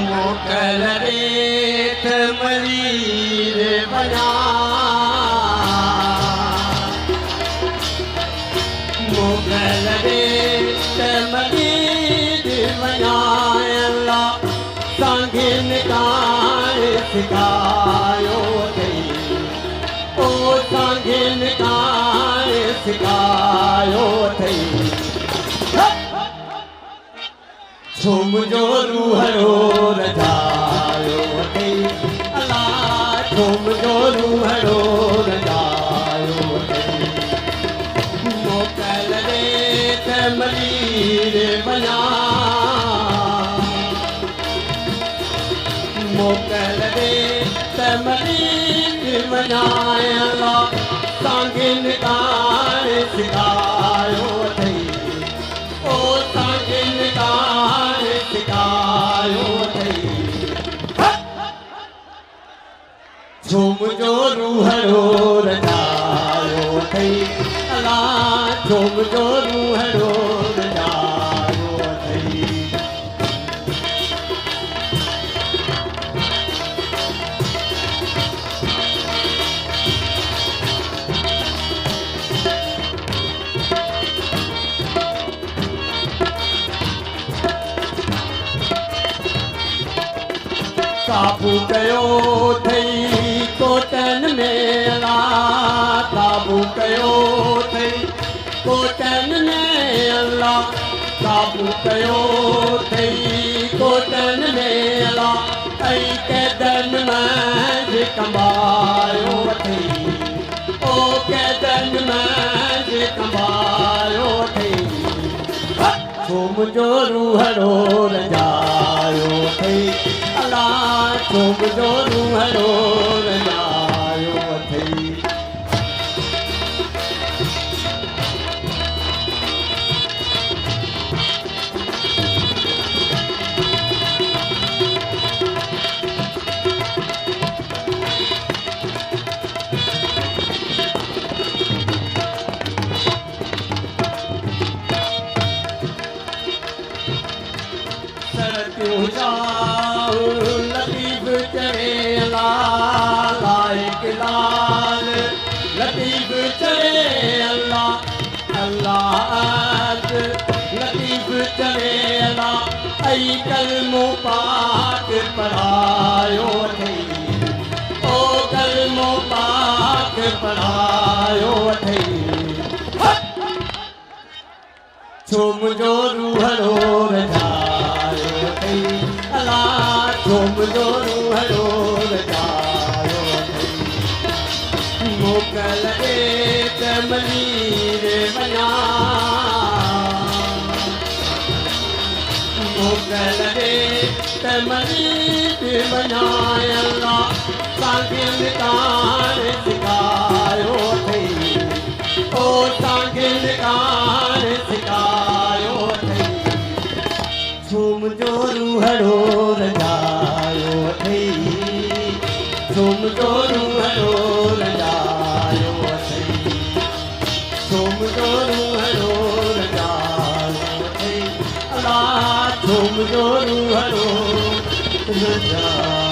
મોકલ રેત મળી રે મોકલ રેત મળી રે અલ્લાહ સાંગીન કાય સિખાયો થઈ ઓ સાંગીન કાય સિખાયો થઈ झूमजो रूहरो रजायो थई अल्लाह झूमजो रूहरो रजायो थई मोकल रे तमलीर बना मोकल रे तमलीर बना अल्लाह सांगिन कार सिखायो थई ओ सांगिन कार सिखायो थई झूमजो रूहरो रजायो थई अल्लाह झूमजो रूहरो रजायो थई काबू कयो थई कोटन में अल्लाह काबू कयो थई कोटन में अल्लाह काबू कयो थई कोटन में अल्लाह ऐं कैदन में कंबायो थई ओ कैदन में कंबायो थई झूमजो रूहरो रजायो थई अल्लाह झूमजो रूहरो रजायो थई लतीफ चढ़े अल्लाह लाइक लाल लतीफ चढ़े अल्लाह अल्लाह लतीफ चढ़े अल्लाह ऐं कलमो पाक पढ़ायो थई ओ कलमो पाक पढ़ायो थई झूमजो रूहरो रजायो थई अल्लाह झूमजो रूहरो रजायो थई मोकल रे तमलीर बना मोकल रे तमलीर बना अल्लाह सांगिन कार सिखायो थई ओ सांगिन कार सिखायो थई झूमजो रूहरो रजायो थई झूमजो रूहरो रजायो थई झूमजो रूहरो रजायो थई अल्लाह झूमजो रूहरो रजायो